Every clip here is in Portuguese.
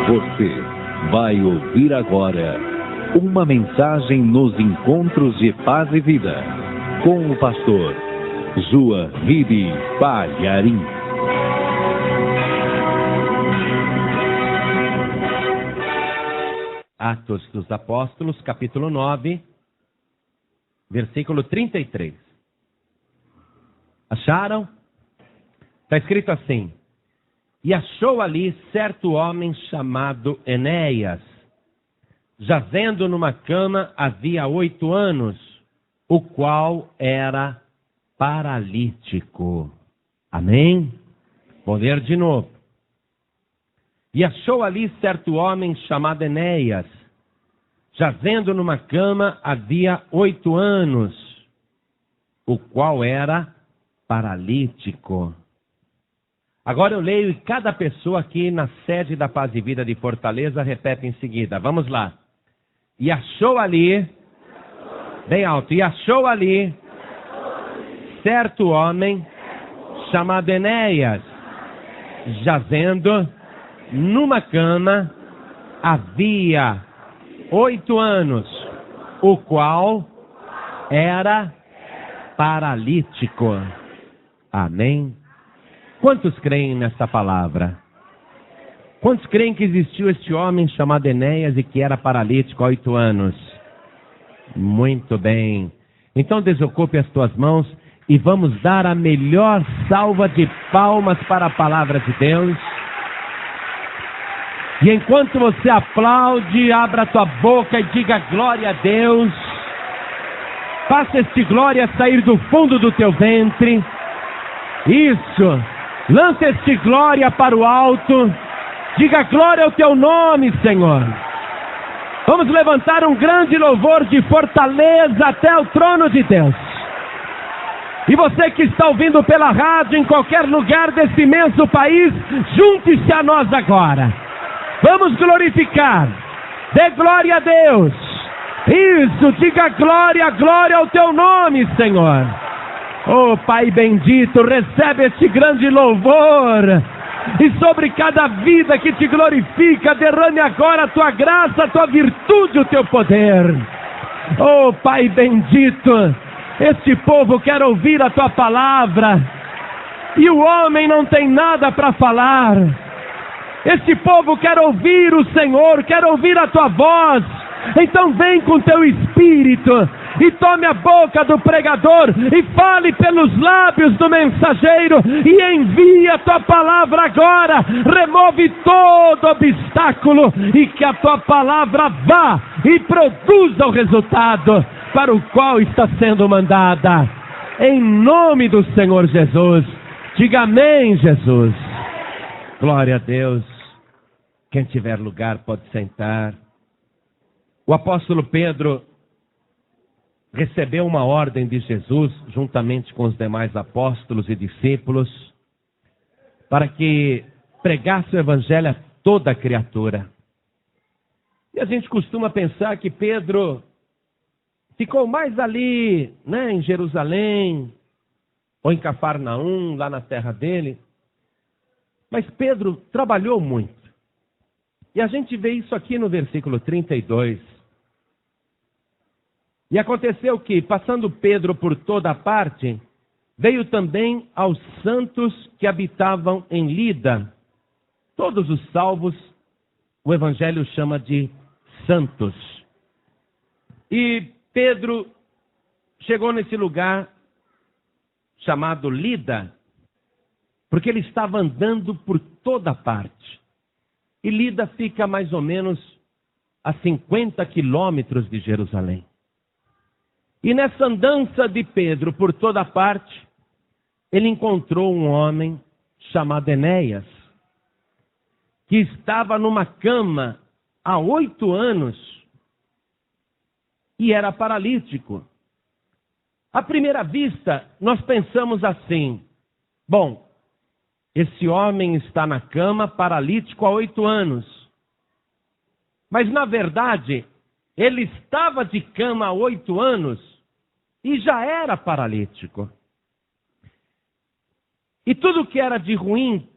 Você vai ouvir agora uma mensagem nos encontros de paz e vida com o pastor Joahide Palharim. Atos dos Apóstolos, capítulo 9, versículo 33. Acharam? Está escrito assim: e achou ali certo homem chamado Enéas, jazendo numa cama havia 8 anos, o qual era paralítico. Amém? Vou ler de novo. E achou ali certo homem chamado Enéas, jazendo numa cama havia 8 anos, o qual era paralítico. Agora eu leio e cada pessoa aqui na sede da Paz e Vida de Fortaleza repete em seguida. Vamos lá. E achou ali, bem alto, e achou ali certo homem chamado Enéas, jazendo numa cama havia 8 anos, o qual era paralítico. Amém? Quantos creem nessa palavra? Quantos creem que existiu este homem chamado Enéas e que era paralítico há 8 anos? Muito bem. Então desocupe as tuas mãos e vamos dar a melhor salva de palmas para a palavra de Deus. E enquanto você aplaude, abra a tua boca e diga glória a Deus. Faça este glória sair do fundo do teu ventre. Isso. Lance este glória para o alto. Diga glória ao teu nome, Senhor. Vamos levantar um grande louvor de fortaleza até o trono de Deus. E você que está ouvindo pela rádio em qualquer lugar desse imenso país, junte-se a nós agora. Vamos glorificar. Dê glória a Deus. Isso, diga glória, glória ao teu nome, Senhor. Oh, Pai bendito, recebe este grande louvor. E sobre cada vida que te glorifica, derrame agora a tua graça, a tua virtude, o teu poder. Oh, Pai bendito, este povo quer ouvir a tua palavra. E o homem não tem nada para falar. Este povo quer ouvir o Senhor, quer ouvir a tua voz. Então vem com teu espírito e tome a boca do pregador e fale pelos lábios do mensageiro e envie a tua palavra agora. Remove todo obstáculo e que a tua palavra vá e produza o resultado para o qual está sendo mandada. Em nome do Senhor Jesus. Diga amém, Jesus. Glória a Deus. Quem tiver lugar pode sentar. O apóstolo Pedro recebeu uma ordem de Jesus, juntamente com os demais apóstolos e discípulos, para que pregasse o evangelho a toda a criatura. E a gente costuma pensar que Pedro ficou mais ali, em Jerusalém, ou em Cafarnaum, lá na terra dele. Mas Pedro trabalhou muito. E a gente vê isso aqui no versículo 32. E aconteceu que, passando Pedro por toda a parte, veio também aos santos que habitavam em Lida. Todos os salvos, o Evangelho chama de santos. E Pedro chegou nesse lugar chamado Lida, porque ele estava andando por toda a parte. E Lida fica mais ou menos a 50 quilômetros de Jerusalém. E nessa andança de Pedro por toda a parte, ele encontrou um homem chamado Enéas, que estava numa cama há 8 anos e era paralítico. À primeira vista, nós pensamos assim: bom, esse homem está na cama, paralítico há 8 anos. Mas, na verdade, ele estava de cama há 8 anos e já era paralítico. E tudo que era de ruim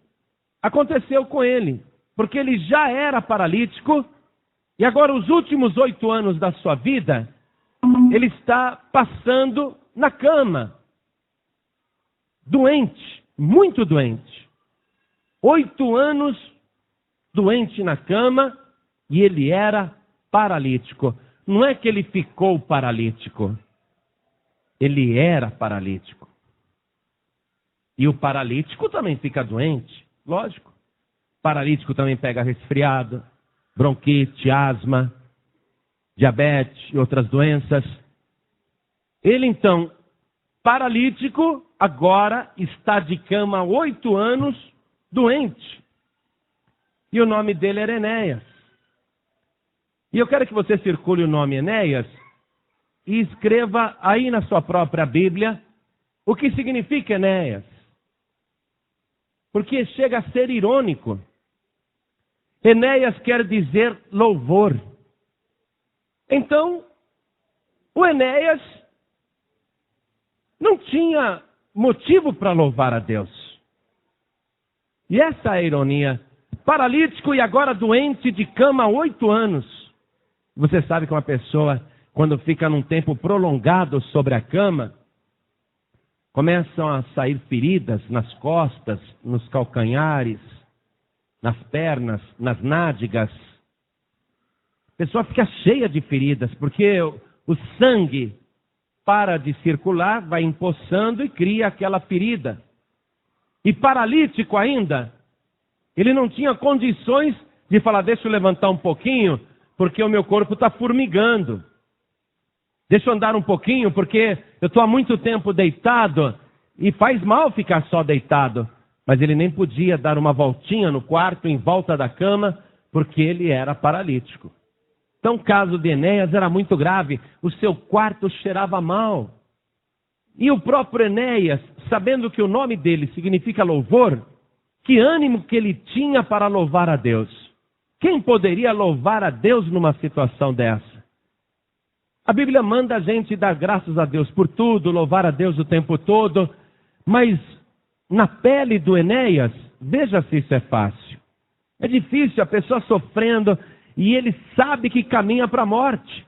aconteceu com ele. porque ele já era paralítico, e agora os últimos 8 anos da sua vida, ele está passando na cama. Doente, muito doente. 8 anos doente na cama, e ele era paralítico. Não é que ele ficou paralítico, ele era paralítico. E o paralítico também fica doente, lógico. O paralítico também pega resfriado, bronquite, asma, diabetes e outras doenças. Ele então, paralítico, agora está de cama há 8 anos, doente. E o nome dele era Enéas. E eu quero que você circule o nome Enéas e escreva aí na sua própria Bíblia o que significa Enéas. Porque chega a ser irônico. Enéas quer dizer louvor. Então, o Enéas não tinha motivo para louvar a Deus. E essa é a ironia. Paralítico e agora doente de cama há 8 anos. Você sabe que uma pessoa, quando fica num tempo prolongado sobre a cama, começam a sair feridas nas costas, nos calcanhares, nas pernas, nas nádegas. A pessoa fica cheia de feridas, porque o sangue para de circular, vai empoçando e cria aquela ferida. E paralítico ainda, ele não tinha condições de falar, deixa eu levantar um pouquinho, porque o meu corpo está formigando. Deixa eu andar um pouquinho, porque eu estou há muito tempo deitado, e faz mal ficar só deitado. Mas ele nem podia dar uma voltinha no quarto, em volta da cama, porque ele era paralítico. Então o caso de Enéas era muito grave, o seu quarto cheirava mal. E o próprio Enéas, sabendo que o nome dele significa louvor, que ânimo que ele tinha para louvar a Deus. Quem poderia louvar a Deus numa situação dessa? A Bíblia manda a gente dar graças a Deus por tudo, louvar a Deus o tempo todo, mas na pele do Enéas, veja se isso é fácil. É difícil, a pessoa sofrendo, e ele sabe que caminha para a morte.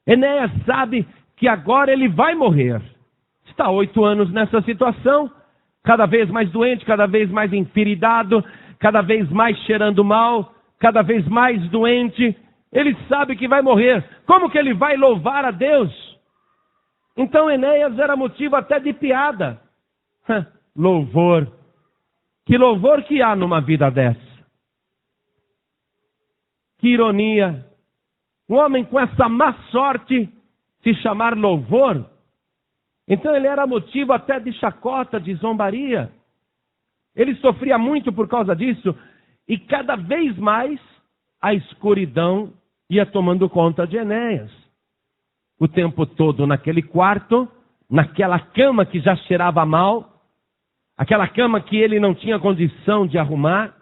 Enéas sabe que agora ele vai morrer. Está 8 anos nessa situação, cada vez mais doente, cada vez mais enferidado, cada vez mais cheirando mal, cada vez mais doente. Ele sabe que vai morrer. Como que ele vai louvar a Deus? Então Enéas era motivo até de piada. Louvor. Que louvor que há numa vida dessa? Que ironia. Um homem com essa má sorte se chamar louvor. Então ele era motivo até de chacota, de zombaria. Ele sofria muito por causa disso. E cada vez mais a escuridão ia tomando conta de Enéas. O tempo todo naquele quarto, naquela cama que já cheirava mal, aquela cama que ele não tinha condição de arrumar.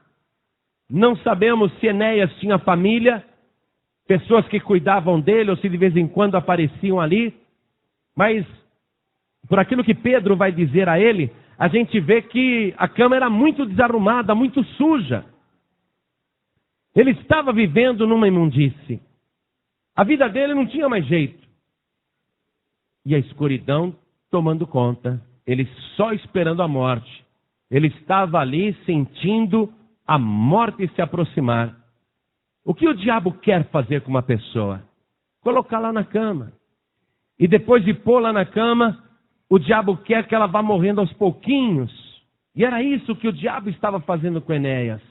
Não sabemos se Enéas tinha família, pessoas que cuidavam dele ou se de vez em quando apareciam ali. Mas, por aquilo que Pedro vai dizer a ele, a gente vê que a cama era muito desarrumada, muito suja. Ele estava vivendo numa imundície. A vida dele não tinha mais jeito. E a escuridão tomando conta. Ele só esperando a morte. Ele estava ali sentindo a morte se aproximar. O que o diabo quer fazer com uma pessoa? Colocá-la na cama. E depois de pô-la na cama, o diabo quer que ela vá morrendo aos pouquinhos. E era isso que o diabo estava fazendo com Enéas.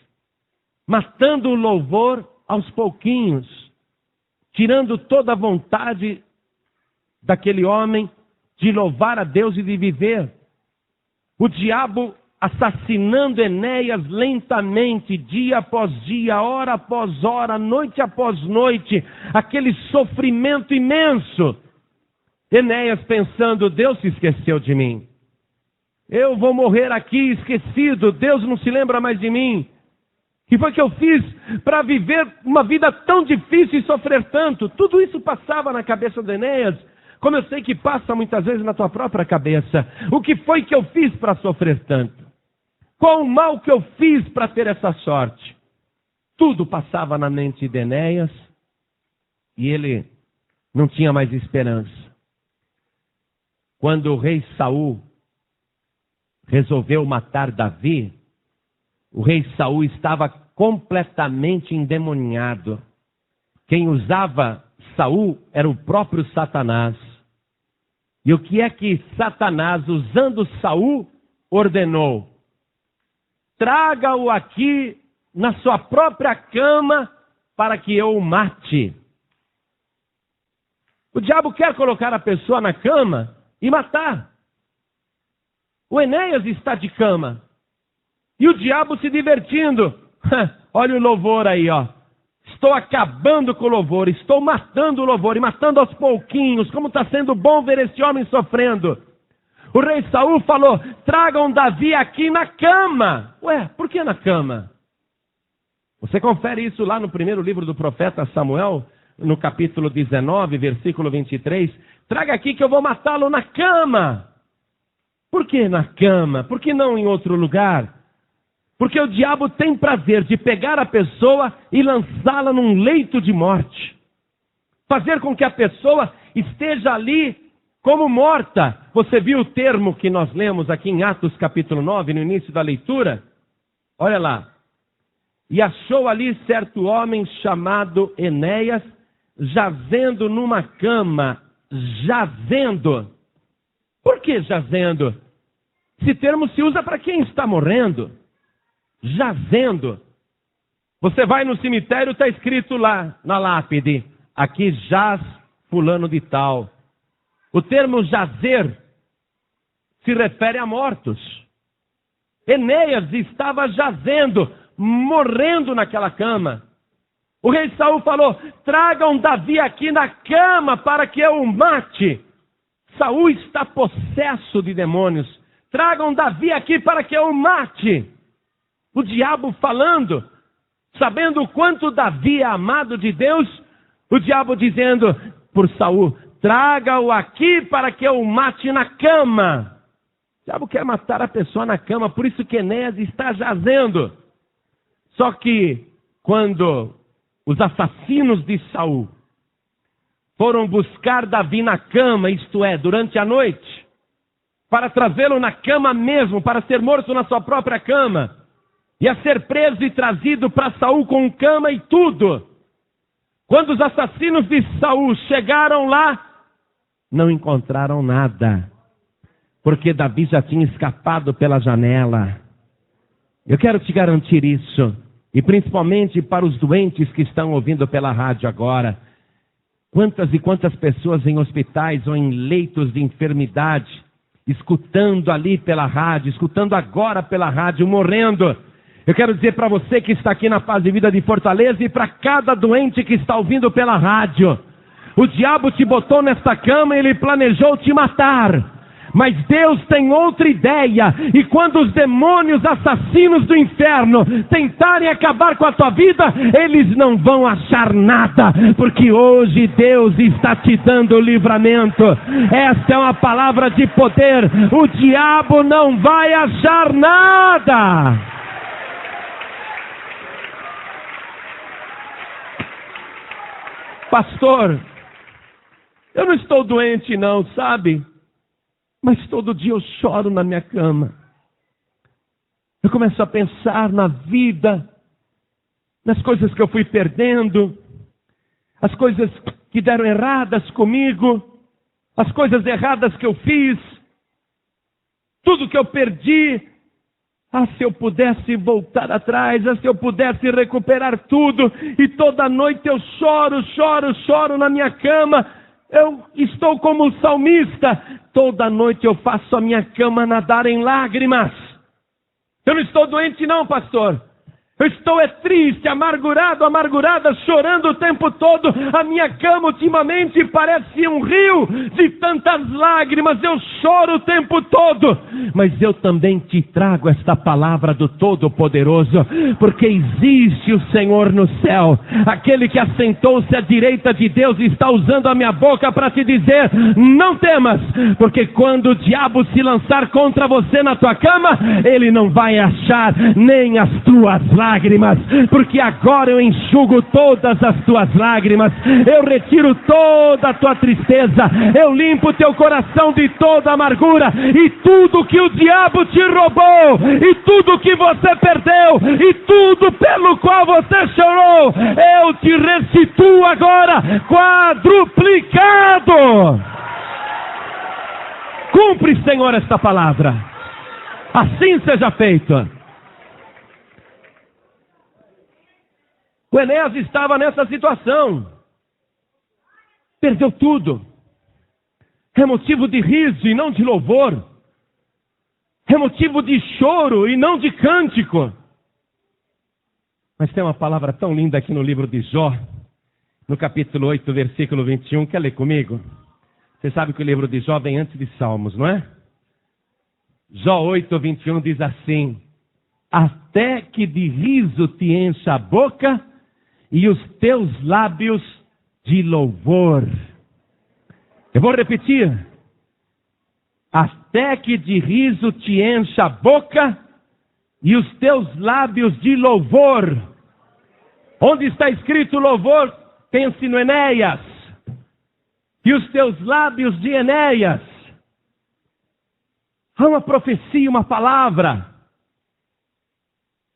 Matando o louvor aos pouquinhos. Tirando toda a vontade daquele homem de louvar a Deus e de viver. O diabo assassinando Enéas lentamente, dia após dia, hora após hora, noite após noite. Aquele sofrimento imenso. Enéas pensando, Deus se esqueceu de mim. Eu vou morrer aqui esquecido, Deus não se lembra mais de mim. O que foi que eu fiz para viver uma vida tão difícil e sofrer tanto? Tudo isso passava na cabeça de Enéas, como eu sei que passa muitas vezes na tua própria cabeça. O que foi que eu fiz para sofrer tanto? Qual o mal que eu fiz para ter essa sorte? Tudo passava na mente de Enéas e ele não tinha mais esperança. Quando o rei Saul resolveu matar Davi, o rei Saul estava completamente endemoniado. Quem usava Saul era o próprio Satanás. E o que é que Satanás, usando Saul, ordenou? Traga-o aqui na sua própria cama para que eu o mate. O diabo quer colocar a pessoa na cama e matar. O Enéas está de cama. E o diabo se divertindo. Olha o louvor aí, ó. Estou acabando com o louvor, estou matando o louvor e matando aos pouquinhos. Como está sendo bom ver esse homem sofrendo. O rei Saul falou, tragam Davi aqui na cama. Ué, por que na cama? Você confere isso lá no primeiro livro do profeta Samuel, no capítulo 19, versículo 23. Traga aqui que eu vou matá-lo na cama. Por que na cama? Por que não em outro lugar? Porque o diabo tem prazer de pegar a pessoa e lançá-la num leito de morte. Fazer com que a pessoa esteja ali como morta. Você viu o termo que nós lemos aqui em Atos capítulo 9, no início da leitura? Olha lá. E achou ali certo homem chamado Enéas, jazendo numa cama. Jazendo. Por que jazendo? Esse termo se usa para quem está morrendo. Jazendo. Você vai no cemitério, está escrito lá na lápide, aqui jaz fulano de tal. O termo jazer se refere a mortos. Enéas estava jazendo, morrendo naquela cama. O rei Saul falou, tragam Davi aqui na cama para que eu o mate. Saul está possesso de demônios. Tragam Davi aqui para que eu o mate. O diabo falando, sabendo o quanto Davi é amado de Deus, o diabo dizendo por Saul, traga-o aqui para que eu o mate na cama. O diabo quer matar a pessoa na cama, por isso que Enéas está jazendo. Só que quando os assassinos de Saul foram buscar Davi na cama, isto é, durante a noite, para trazê-lo na cama mesmo, para ser morto na sua própria cama, ia ser preso e trazido para Saul com cama e tudo. Quando os assassinos de Saul chegaram lá, não encontraram nada, porque Davi já tinha escapado pela janela. Eu quero te garantir isso, e principalmente para os doentes que estão ouvindo pela rádio agora. Quantas e quantas pessoas em hospitais ou em leitos de enfermidade, escutando ali pela rádio, escutando agora pela rádio, morrendo. Eu quero dizer para você que está aqui na Paz e Vida de Fortaleza e para cada doente que está ouvindo pela rádio. O diabo te botou nesta cama e ele planejou te matar. Mas Deus tem outra ideia. E quando os demônios assassinos do inferno tentarem acabar com a tua vida, eles não vão achar nada. Porque hoje Deus está te dando o livramento. Esta é uma palavra de poder. O diabo não vai achar nada. Pastor, eu não estou doente não, sabe? Mas todo dia eu choro na minha cama. Eu começo a pensar na vida, nas coisas que eu fui perdendo, as coisas que deram erradas comigo, as coisas erradas que eu fiz, tudo que eu perdi. Ah, se eu pudesse voltar atrás, se eu pudesse recuperar tudo. E toda noite eu choro na minha cama. Eu estou como o salmista. Toda noite eu faço a minha cama nadar em lágrimas. Eu não estou doente não, pastor. Eu estou triste, amargurada, chorando o tempo todo. A minha cama ultimamente parece um rio de tantas lágrimas. Eu choro o tempo todo. Mas eu também te trago esta palavra do Todo-Poderoso. Porque existe o Senhor no céu. Aquele que assentou-se à direita de Deus e está usando a minha boca para te dizer, não temas. Porque quando o diabo se lançar contra você na tua cama, ele não vai achar nem as tuas lágrimas. lágrimas, porque agora eu enxugo todas as tuas lágrimas, eu retiro toda a tua tristeza, eu limpo o teu coração de toda amargura, e tudo que o diabo te roubou, e tudo que você perdeu, e tudo pelo qual você chorou, eu te restituo agora quadruplicado. Cumpre, Senhor, esta palavra. Assim seja feito. O Enéas estava nessa situação. Perdeu tudo. É motivo de riso e não de louvor. É motivo de choro e não de cântico. Mas tem uma palavra tão linda aqui no livro de Jó, no capítulo 8, versículo 21. Quer ler comigo? Você sabe que o livro de Jó vem antes de Salmos, não é? Jó 8, 21 diz assim: até que de riso te encha a boca e os teus lábios de louvor. Eu vou repetir. Até que de riso te encha a boca e os teus lábios de louvor. Onde está escrito louvor? Pense no Enéas. E os teus lábios de Enéas. Há uma profecia, uma palavra.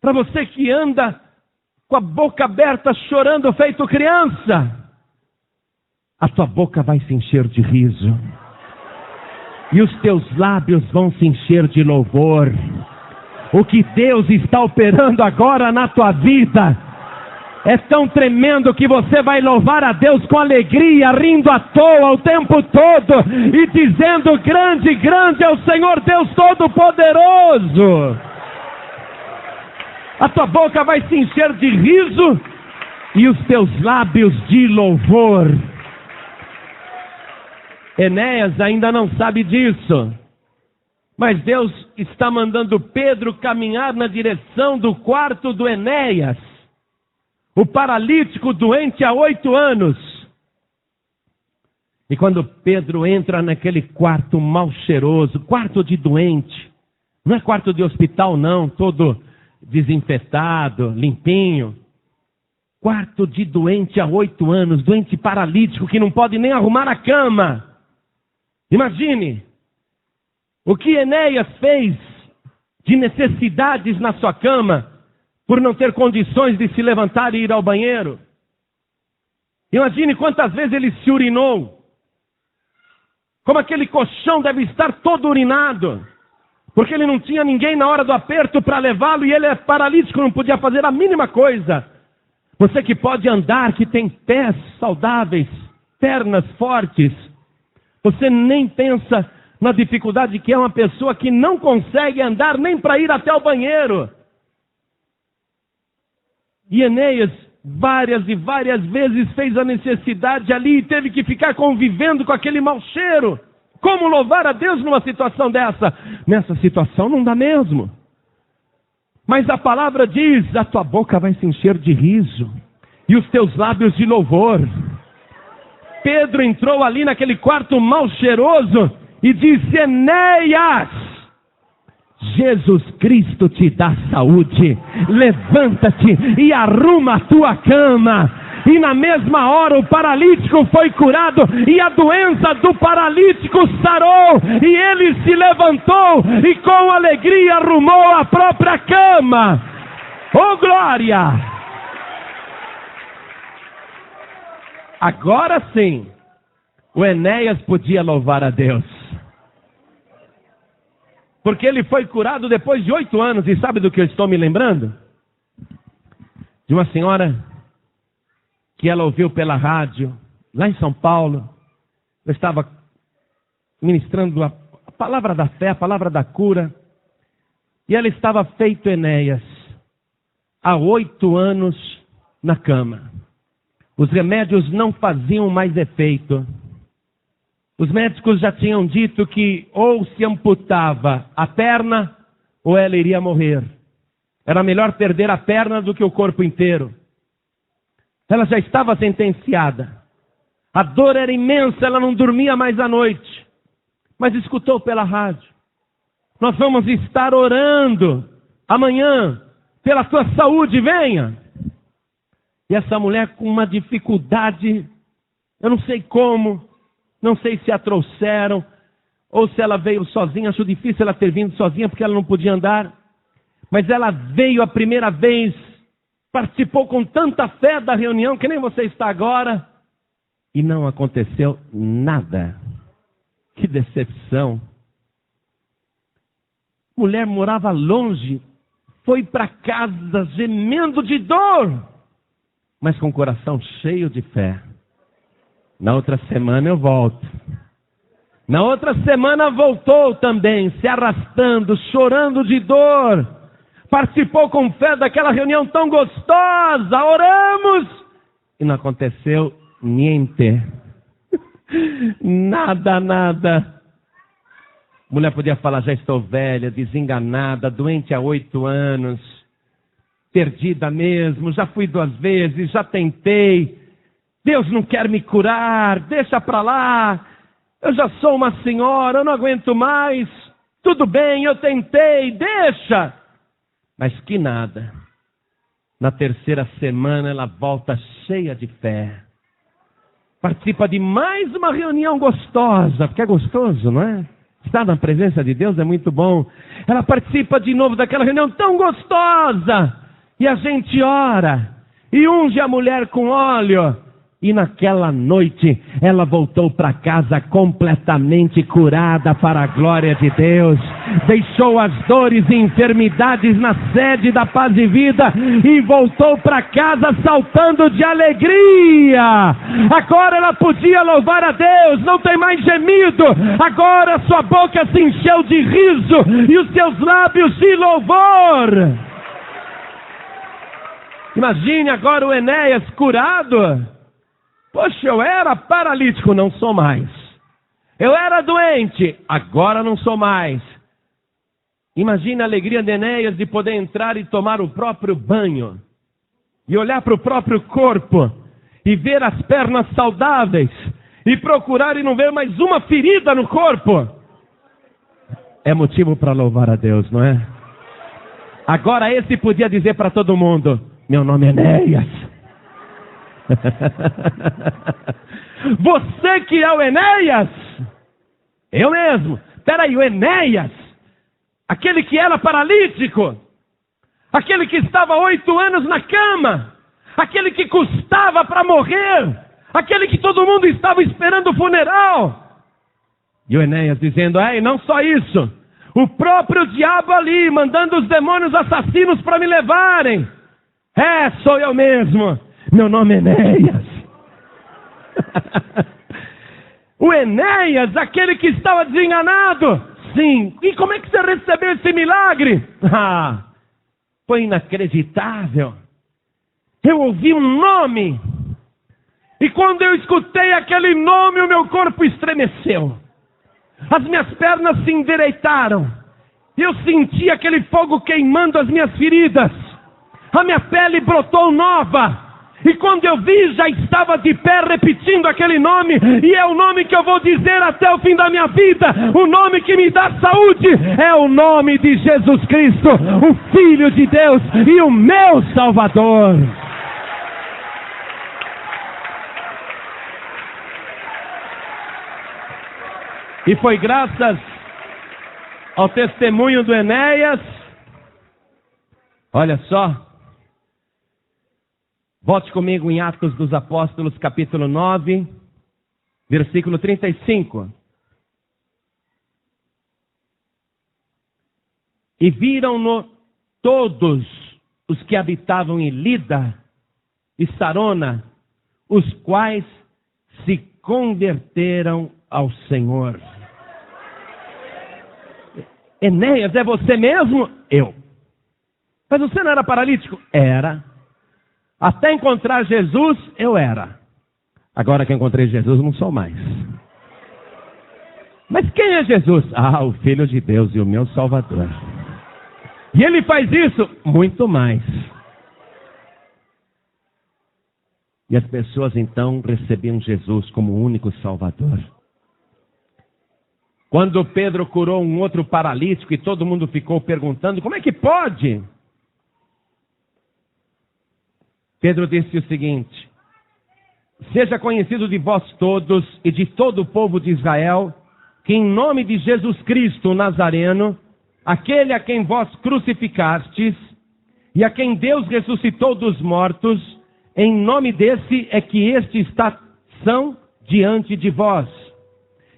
Para você que anda com a boca aberta, chorando, feito criança. A tua boca vai se encher de riso. E os teus lábios vão se encher de louvor. O que Deus está operando agora na tua vida é tão tremendo que você vai louvar a Deus com alegria, rindo à toa o tempo todo e dizendo: grande, grande é o Senhor Deus Todo-Poderoso. A tua boca vai se encher de riso e os teus lábios de louvor. Enéas ainda não sabe disso, mas Deus está mandando Pedro caminhar na direção do quarto do Enéas, o paralítico doente há 8 anos. E quando Pedro entra naquele quarto mal cheiroso, quarto de doente, não é quarto de hospital não, todo desinfetado, limpinho. Quarto de doente há 8 anos, doente paralítico que não pode nem arrumar a cama. Imagine o que Enéas fez de necessidades na sua cama, por não ter condições de se levantar e ir ao banheiro. Imagine quantas vezes ele se urinou. Como aquele colchão deve estar todo urinado. Porque ele não tinha ninguém na hora do aperto para levá-lo e ele é paralítico, não podia fazer a mínima coisa. Você que pode andar, que tem pés saudáveis, pernas fortes, você nem pensa na dificuldade que é uma pessoa que não consegue andar nem para ir até o banheiro. E Enéas várias e várias vezes fez a necessidade ali e teve que ficar convivendo com aquele mau cheiro. Como louvar a Deus numa situação dessa? Nessa situação não dá mesmo. Mas a palavra diz: a tua boca vai se encher de riso e os teus lábios de louvor. Pedro entrou ali naquele quarto mal cheiroso e disse: Enéas, Jesus Cristo te dá saúde, levanta-te e arruma a tua cama. E na mesma hora o paralítico foi curado e a doença do paralítico sarou. E ele se levantou e com alegria arrumou a própria cama. Oh glória! Agora sim, o Enéas podia louvar a Deus. Porque ele foi curado depois de 8 anos. E sabe do que eu estou me lembrando? De uma senhora que ela ouviu pela rádio, lá em São Paulo. Eu estava ministrando a palavra da fé, a palavra da cura. E ela estava feito Enéas, há 8 anos na cama. Os remédios não faziam mais efeito. Os médicos já tinham dito que ou se amputava a perna ou ela iria morrer. Era melhor perder a perna do que o corpo inteiro. Ela já estava sentenciada. A dor era imensa, ela não dormia mais à noite. Mas escutou pela rádio: nós vamos estar orando amanhã pela tua saúde, venha. E essa mulher com uma dificuldade, eu não sei como, não sei se a trouxeram, ou se ela veio sozinha, acho difícil ela ter vindo sozinha, porque ela não podia andar. Mas ela veio a primeira vez, participou com tanta fé da reunião, que nem você está agora, e não aconteceu nada. Que decepção. Mulher morava longe, foi para casa gemendo de dor, mas com o coração cheio de fé. Na outra semana eu volto. Na outra semana voltou também, se arrastando, chorando de dor. Participou com fé daquela reunião tão gostosa, oramos, e não aconteceu niente. Nada. Mulher podia falar, já estou velha, desenganada, doente há 8 anos, perdida mesmo, já fui 2 vezes, já tentei, Deus não quer me curar, deixa para lá, eu já sou uma senhora, eu não aguento mais, tudo bem, eu tentei, deixa. Mas que nada. Na 3ª semana ela volta cheia de fé. Participa de mais uma reunião gostosa, porque é gostoso, não é? Estar na presença de Deus é muito bom. Ela participa de novo daquela reunião tão gostosa. E a gente ora. E unge a mulher com óleo. E naquela noite ela voltou para casa completamente curada para a glória de Deus. Deixou as dores e enfermidades na sede da Paz e Vida e voltou para casa saltando de alegria. Agora ela podia louvar a Deus, não tem mais gemido. Agora sua boca se encheu de riso e os seus lábios de louvor. Imagine agora o Enéas curado. Poxa, eu era paralítico, não sou mais. Eu era doente, agora não sou mais. Imagina a alegria de Enéas de poder entrar e tomar o próprio banho. E olhar para o próprio corpo. E ver as pernas saudáveis. E procurar e não ver mais uma ferida no corpo. É motivo para louvar a Deus, não é? Agora esse podia dizer para todo mundo, meu nome é Enéas. Você que é o Enéas? Eu mesmo. Peraí, o Enéas? Aquele que era paralítico? Aquele que estava 8 anos na cama? Aquele que custava para morrer? Aquele que todo mundo estava esperando o funeral? E o Enéas dizendo, e não só isso, o próprio diabo ali, mandando os demônios assassinos para me levarem. Sou eu mesmo. Meu nome é Enéas. O Enéas, aquele que estava desenganado. Sim. E como é que você recebeu esse milagre? Foi inacreditável. Eu ouvi um nome. E quando eu escutei aquele nome, o meu corpo estremeceu. As minhas pernas se endireitaram. Eu senti aquele fogo queimando as minhas feridas. A minha pele brotou nova. E quando eu vi, já estava de pé repetindo aquele nome. E é o nome que eu vou dizer até o fim da minha vida. O nome que me dá saúde é o nome de Jesus Cristo, o Filho de Deus e o meu Salvador. E foi graças ao testemunho do Enéas. Olha só. Volte comigo em Atos dos Apóstolos, capítulo 9, versículo 35. E viram-no todos os que habitavam em Lida e Sarona, os quais se converteram ao Senhor. Enéas, é você mesmo? Eu. Mas você não era paralítico? Era. Até encontrar Jesus, eu era. Agora que encontrei Jesus, não sou mais. Mas quem é Jesus? O Filho de Deus e o meu Salvador. E ele faz isso? Muito mais. E as pessoas então recebiam Jesus como o único Salvador. Quando Pedro curou um outro paralítico e todo mundo ficou perguntando, como é que pode? Pedro disse o seguinte: seja conhecido de vós todos e de todo o povo de Israel, que em nome de Jesus Cristo o Nazareno, aquele a quem vós crucificastes, e a quem Deus ressuscitou dos mortos, em nome desse é que este está são diante de vós.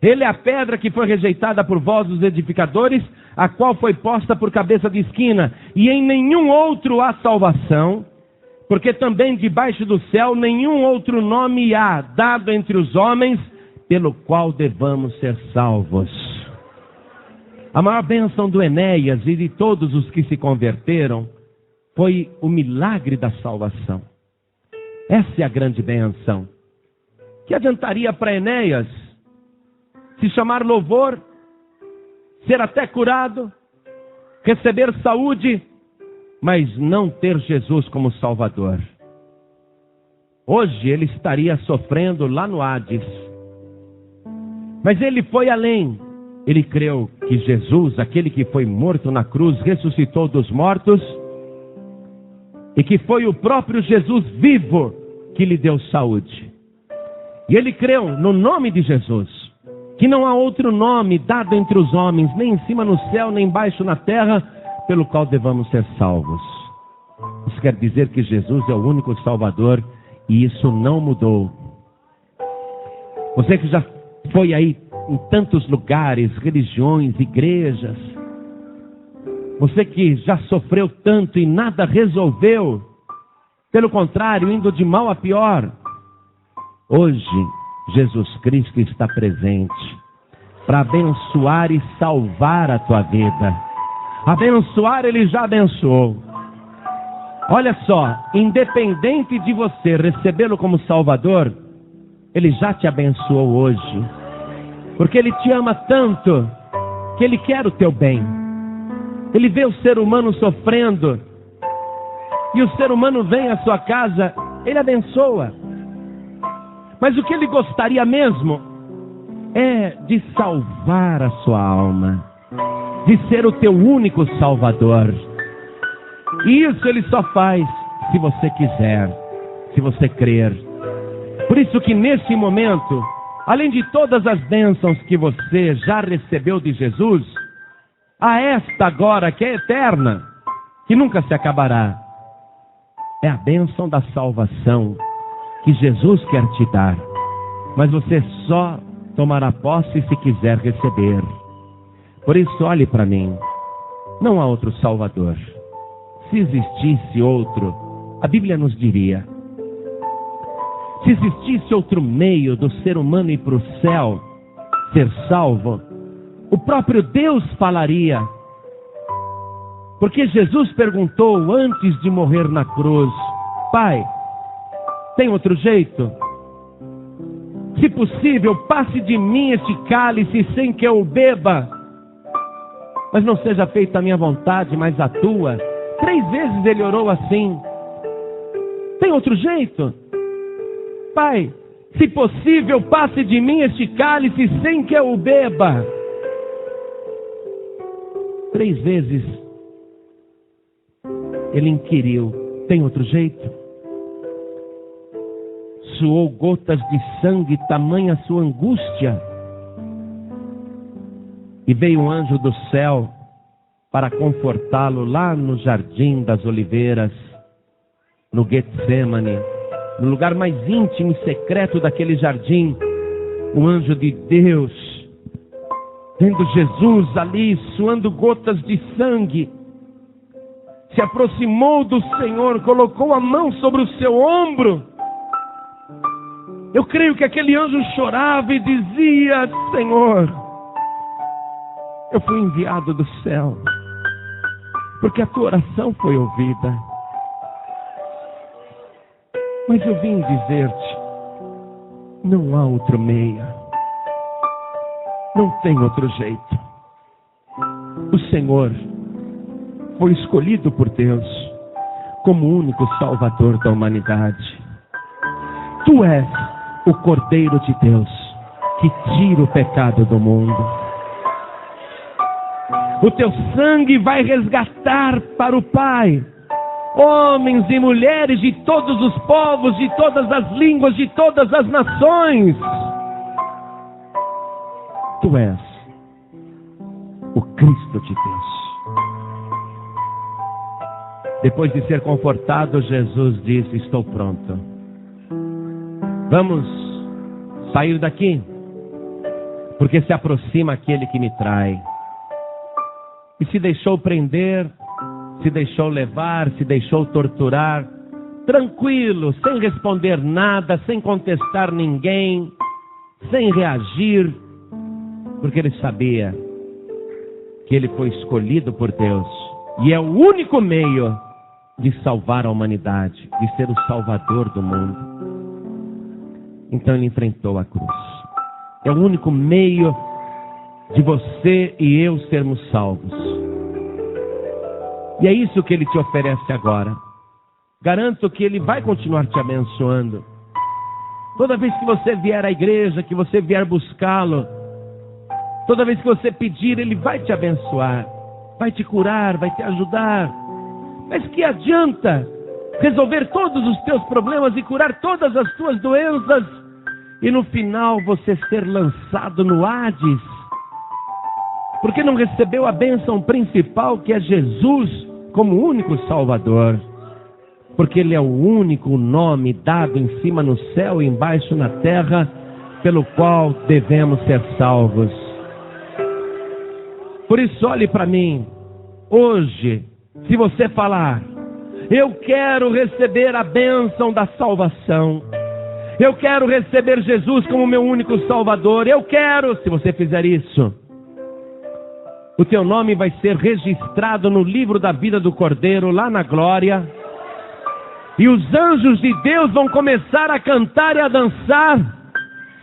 Ele é a pedra que foi rejeitada por vós, os edificadores, a qual foi posta por cabeça de esquina, e em nenhum outro há salvação, porque também debaixo do céu nenhum outro nome há dado entre os homens, pelo qual devamos ser salvos. A maior bênção do Enéas e de todos os que se converteram foi o milagre da salvação. Essa é a grande bênção. Que adiantaria para Enéas se chamar louvor, ser até curado, receber saúde, mas não ter Jesus como Salvador? Hoje ele estaria sofrendo lá no Hades. Mas ele foi além. Ele creu que Jesus, aquele que foi morto na cruz, ressuscitou dos mortos, e que foi o próprio Jesus vivo que lhe deu saúde. E ele creu no nome de Jesus, que não há outro nome dado entre os homens, nem em cima no céu, nem embaixo na terra, pelo qual devamos ser salvos. Isso quer dizer que Jesus é o único Salvador, e isso não mudou. Você que já foi aí em tantos lugares, religiões, igrejas, você que já sofreu tanto e nada resolveu, pelo contrário, indo de mal a pior, hoje Jesus Cristo está presente para abençoar e salvar a tua vida. Abençoar, Ele já abençoou. Olha só, independente de você recebê-lo como Salvador, Ele já te abençoou hoje. Porque Ele te ama tanto que Ele quer o teu bem. Ele vê o ser humano sofrendo, e o ser humano vem à sua casa, Ele abençoa. Mas o que Ele gostaria mesmo é de salvar a sua alma, de ser o teu único Salvador. E isso Ele só faz se você quiser, se você crer. Por isso que nesse momento, além de todas as bênçãos que você já recebeu de Jesus, há esta agora que é eterna, que nunca se acabará. É a bênção da salvação que Jesus quer te dar. Mas você só tomará posse se quiser receber. Por isso, olhe para mim. Não há outro Salvador. Se existisse outro, a Bíblia nos diria. Se existisse outro meio do ser humano ir para o céu, ser salvo, o próprio Deus falaria. Porque Jesus perguntou antes de morrer na cruz: Pai, tem outro jeito? Se possível, passe de mim este cálice sem que eu o beba, mas não seja feita a minha vontade, mas a tua. 3 vezes ele orou assim. Tem outro jeito? Pai, se possível, passe de mim este cálice sem que eu o beba. 3 vezes ele inquiriu: tem outro jeito? Suou gotas de sangue, tamanha sua angústia. E veio um anjo do céu para confortá-lo lá no Jardim das Oliveiras, no Getsemane, no lugar mais íntimo e secreto daquele jardim. Um anjo de Deus, vendo Jesus ali suando gotas de sangue, se aproximou do Senhor, colocou a mão sobre o seu ombro. Eu creio que aquele anjo chorava e dizia: Senhor, eu fui enviado do céu, porque a tua oração foi ouvida. Mas eu vim dizer-te, não há outro meio. Não tem outro jeito. O Senhor foi escolhido por Deus como o único Salvador da humanidade. Tu és o Cordeiro de Deus que tira o pecado do mundo. O teu sangue vai resgatar para o Pai homens e mulheres de todos os povos, de todas as línguas, de todas as nações. Tu és o Cristo de Deus. Depois de ser confortado, Jesus disse: estou pronto. Vamos sair daqui, porque se aproxima aquele que me trai. E se deixou prender, se deixou levar, se deixou torturar, tranquilo, sem responder nada, sem contestar ninguém, sem reagir, porque ele sabia que ele foi escolhido por Deus e é o único meio de salvar a humanidade, de ser o salvador do mundo. Então ele enfrentou a cruz. É o único meio de você e eu sermos salvos. E é isso que ele te oferece agora. Garanto que ele vai continuar te abençoando. Toda vez que você vier à igreja, que você vier buscá-lo, toda vez que você pedir, ele vai te abençoar, vai te curar, vai te ajudar. Mas que adianta resolver todos os teus problemas e curar todas as tuas doenças e no final você ser lançado no Hades? Porque não recebeu a bênção principal, que é Jesus como único Salvador. Porque Ele é o único nome dado em cima no céu e embaixo na terra, pelo qual devemos ser salvos. Por isso, olhe para mim, hoje, se você falar: eu quero receber a bênção da salvação, eu quero receber Jesus como meu único Salvador, eu quero, se você fizer isso, o teu nome vai ser registrado no livro da vida do Cordeiro, lá na glória, e os anjos de Deus vão começar a cantar e a dançar,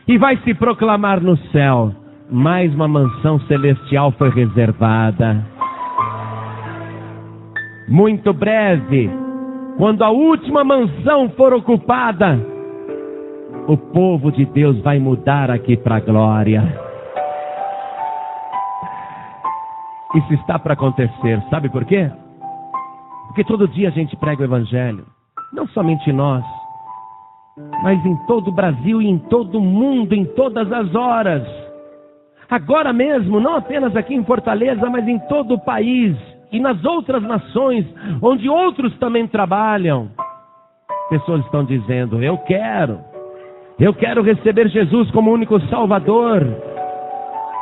e vai se proclamar no céu: mais uma mansão celestial foi reservada. Muito breve, quando a última mansão for ocupada, o povo de Deus vai mudar aqui para a glória. Isso está para acontecer, sabe por quê? Porque todo dia a gente prega o Evangelho, não somente nós, mas em todo o Brasil e em todo o mundo, em todas as horas. Agora mesmo, não apenas aqui em Fortaleza, mas em todo o país e nas outras nações, onde outros também trabalham. Pessoas estão dizendo: eu quero receber Jesus como único Salvador.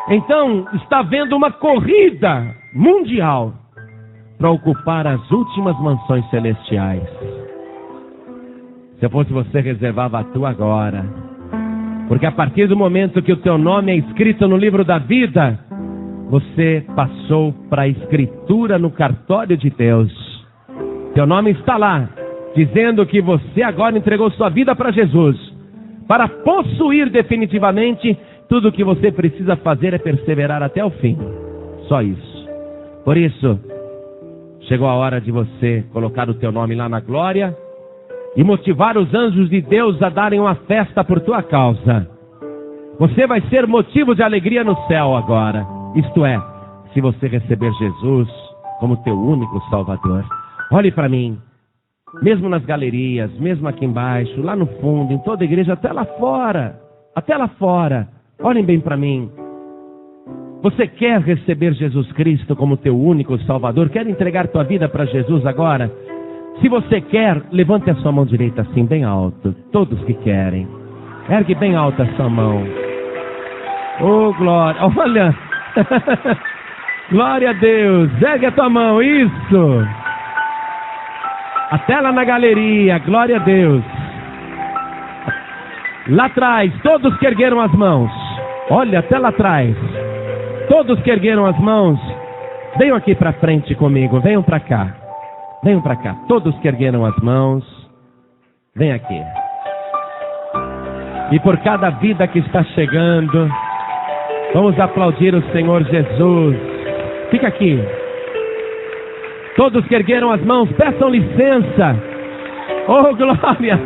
Então, está havendo uma corrida mundial para ocupar as últimas mansões celestiais. Se eu fosse você, reservava a tua agora. Porque a partir do momento que o teu nome é escrito no livro da vida, você passou para a escritura no cartório de Deus. Teu nome está lá, dizendo que você agora entregou sua vida para Jesus, para possuir definitivamente. Tudo o que você precisa fazer é perseverar até o fim. Só isso. Por isso, chegou a hora de você colocar o teu nome lá na glória e motivar os anjos de Deus a darem uma festa por tua causa. Você vai ser motivo de alegria no céu agora. Isto é, se você receber Jesus como teu único Salvador. Olhe para mim. Mesmo nas galerias, mesmo aqui embaixo, lá no fundo, em toda a igreja, até lá fora. Até lá fora. Olhem bem para mim. Você quer receber Jesus Cristo como teu único Salvador? Quer entregar tua vida para Jesus agora? Se você quer, levante a sua mão direita assim, bem alto. Todos que querem. Ergue bem alta a sua mão. Oh, glória. Olha. Glória a Deus. Ergue a tua mão. Isso. Até lá na galeria. Glória a Deus. Lá atrás. Todos que ergueram as mãos. Olha, até lá atrás. Todos que ergueram as mãos. Venham aqui para frente comigo. Venham para cá. Venham para cá. Todos que ergueram as mãos. Vem aqui. E por cada vida que está chegando, vamos aplaudir o Senhor Jesus. Fica aqui. Todos que ergueram as mãos, peçam licença. Oh, glória.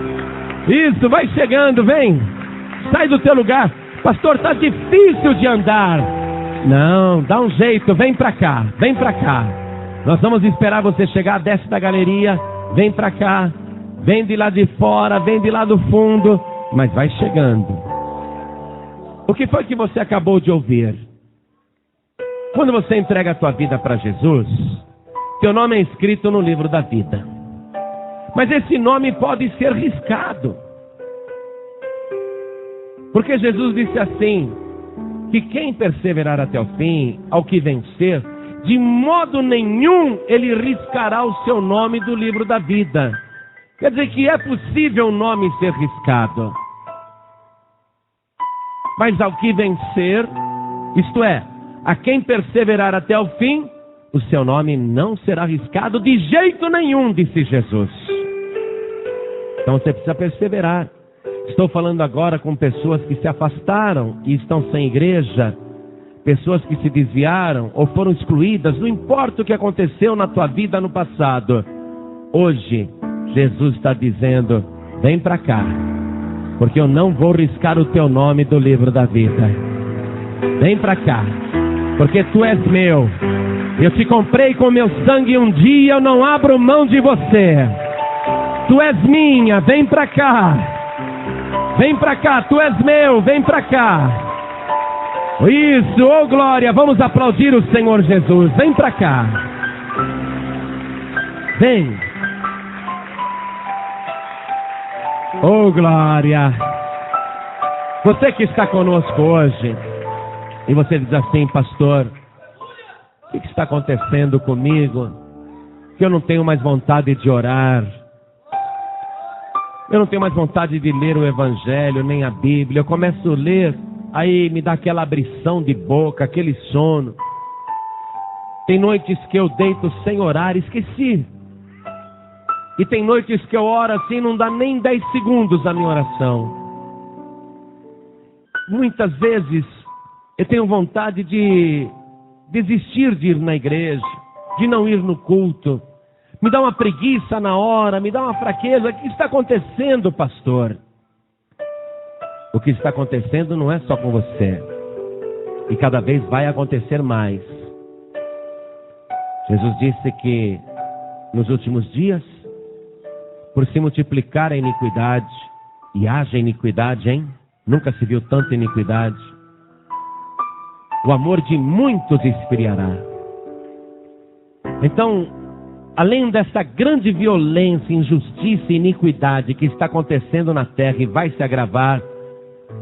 Isso, vai chegando, vem. Sai do teu lugar. Pastor, está difícil de andar. Não, dá um jeito, vem para cá. Vem para cá. Nós vamos esperar você chegar, desce da galeria. vem para cá, vem de lá de fora, vem de lá do fundo, mas vai chegando. O que foi que você acabou de ouvir? Quando você entrega a tua vida para Jesus, teu nome é escrito no livro da vida. Mas esse nome pode ser riscado. Porque Jesus disse assim, que quem perseverar até o fim, ao que vencer, de modo nenhum ele riscará o seu nome do livro da vida. Quer dizer que é possível o nome ser riscado. Mas ao que vencer, isto é, a quem perseverar até o fim, o seu nome não será riscado de jeito nenhum, disse Jesus. Então você precisa perseverar. Estou falando agora com pessoas que se afastaram e estão sem igreja, pessoas que se desviaram ou foram excluídas, não importa o que aconteceu na tua vida no passado. Hoje, Jesus está dizendo, vem para cá, porque eu não vou riscar o teu nome do livro da vida. Vem para cá, porque tu és meu. Eu te comprei com meu sangue e um dia eu não abro mão de você. Tu és minha, vem para cá. Vem para cá, tu és meu, vem para cá. Isso, oh glória, vamos aplaudir o Senhor Jesus. Vem para cá. Vem. Oh glória. Você que está conosco hoje, e você diz assim, pastor, o que está acontecendo comigo? Que eu não tenho mais vontade de orar. Eu não tenho mais vontade de ler o Evangelho, nem a Bíblia. Eu começo a ler, aí me dá aquela abrição de boca, aquele sono. Tem noites que eu deito sem orar, esqueci. E tem noites que eu oro assim, não dá nem 10 segundos a minha oração. Muitas vezes eu tenho vontade de desistir de ir na igreja, de não ir no culto. Me dá uma preguiça na hora, me dá uma fraqueza. O que está acontecendo, pastor? O que está acontecendo não é só com você. E cada vez vai acontecer mais. Jesus disse que nos últimos dias, por se multiplicar a iniquidade, e haja iniquidade, hein? Nunca se viu tanta iniquidade. O amor de muitos esfriará. Então, além dessa grande violência, injustiça e iniquidade que está acontecendo na terra e vai se agravar,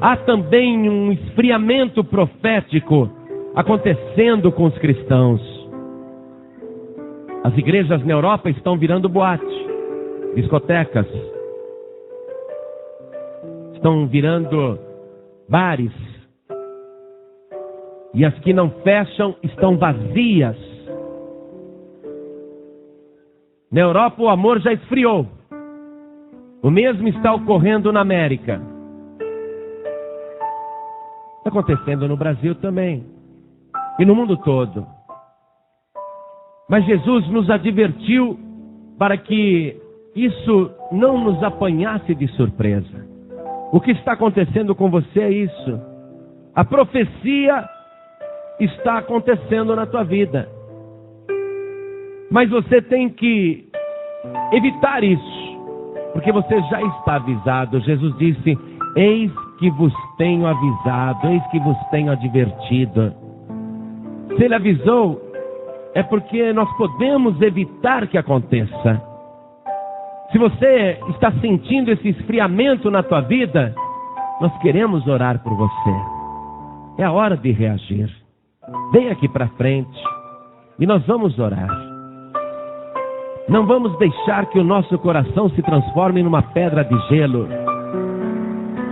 há também um esfriamento profético acontecendo com os cristãos. As igrejas na Europa estão virando boate, discotecas, estão virando bares, e as que não fecham estão vazias. Na Europa o amor já esfriou. O mesmo está ocorrendo na América. Está acontecendo no Brasil também. E no mundo todo. Mas Jesus nos advertiu para que isso não nos apanhasse de surpresa. O que está acontecendo com você é isso. A profecia está acontecendo na tua vida. Mas você tem que evitar isso, porque você já está avisado. Jesus disse, eis que vos tenho avisado, eis que vos tenho advertido. Se ele avisou, é porque nós podemos evitar que aconteça. Se você está sentindo esse esfriamento na tua vida, nós queremos orar por você. É a hora de reagir. Vem aqui para frente e nós vamos orar. Não vamos deixar que o nosso coração se transforme numa pedra de gelo.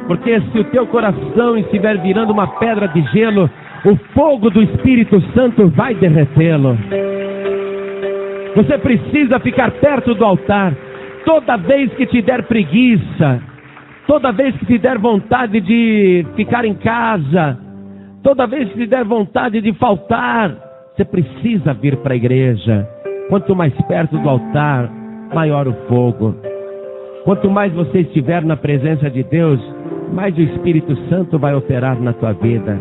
Porque se o teu coração estiver virando uma pedra de gelo, o fogo do Espírito Santo vai derretê-lo. Você precisa ficar perto do altar. Toda vez que te der preguiça, toda vez que te der vontade de ficar em casa, toda vez que te der vontade de faltar, você precisa vir para a igreja. Quanto mais perto do altar, maior o fogo. Quanto mais você estiver na presença de Deus, mais o Espírito Santo vai operar na tua vida.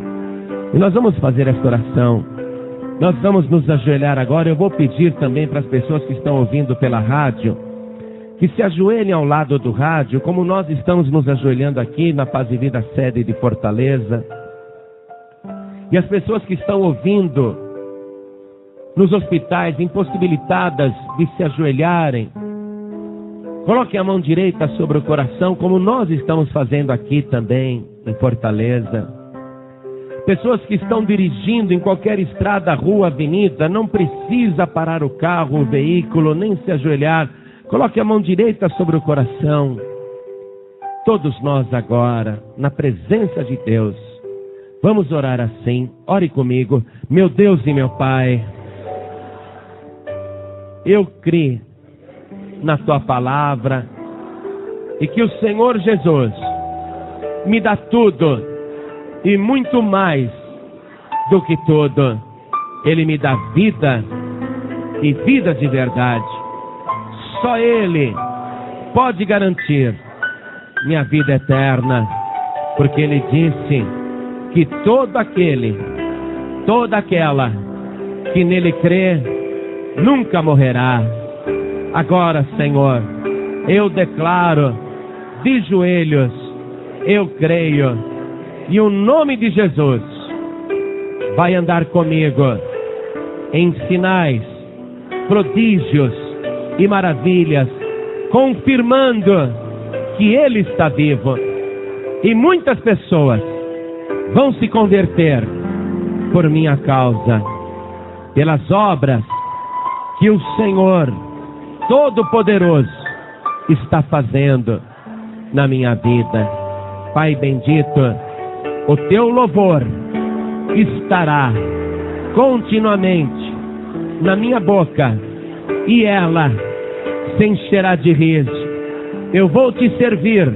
E nós vamos fazer esta oração. Nós vamos nos ajoelhar agora. Eu vou pedir também para as pessoas que estão ouvindo pela rádio, que se ajoelhem ao lado do rádio, como nós estamos nos ajoelhando aqui na Paz e Vida sede de Fortaleza. E as pessoas que estão ouvindo nos hospitais, impossibilitadas de se ajoelharem, coloquem a mão direita sobre o coração, como nós estamos fazendo aqui também em Fortaleza. Pessoas que estão dirigindo em qualquer estrada, rua, avenida, não precisa parar o carro, o veículo, nem se ajoelhar. Coloque a mão direita sobre o coração. Todos nós agora, na presença de Deus, vamos orar assim. Ore comigo. Meu Deus e meu Pai, eu creio na Tua palavra e que o Senhor Jesus me dá tudo e muito mais do que tudo. Ele me dá vida e vida de verdade. Só Ele pode garantir minha vida eterna, porque Ele disse que todo aquele, toda aquela que nele crê, nunca morrerá. Agora, Senhor, eu declaro de joelhos, eu creio, e o nome de Jesus vai andar comigo em sinais, prodígios e maravilhas, confirmando que Ele está vivo. E muitas pessoas vão se converter por minha causa, pelas obras que o Senhor Todo-Poderoso está fazendo na minha vida. Pai bendito, o Teu louvor estará continuamente na minha boca e ela se encherá de riso. Eu vou Te servir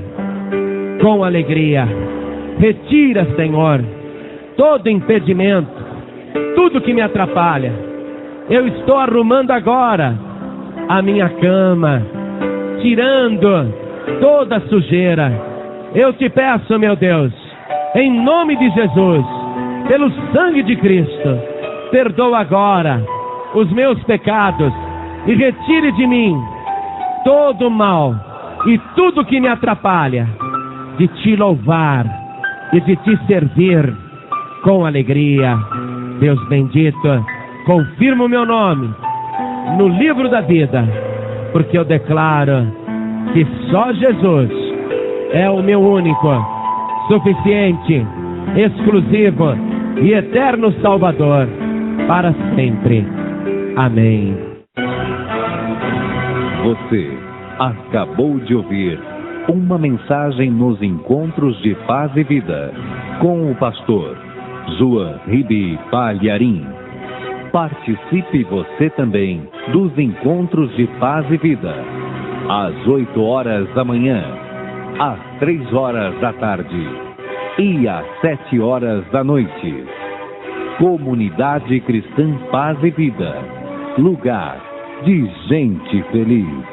com alegria. Retira, Senhor, todo impedimento, tudo que me atrapalha. Eu estou arrumando agora a minha cama, tirando toda a sujeira. Eu Te peço, meu Deus, em nome de Jesus, pelo sangue de Cristo, perdoa agora os meus pecados e retire de mim todo o mal e tudo que me atrapalha de Te louvar e de Te servir com alegria. Deus bendito, confirma o meu nome no livro da vida, porque eu declaro que só Jesus é o meu único, suficiente, exclusivo e eterno Salvador para sempre. Amém. Você acabou de ouvir uma mensagem nos Encontros de Paz e Vida com o pastor João Ribe Palharim. Participe você também dos Encontros de Paz e Vida, às 8 horas da manhã, às 3 horas da tarde e às 7 horas da noite. Comunidade Cristã Paz e Vida, lugar de gente feliz.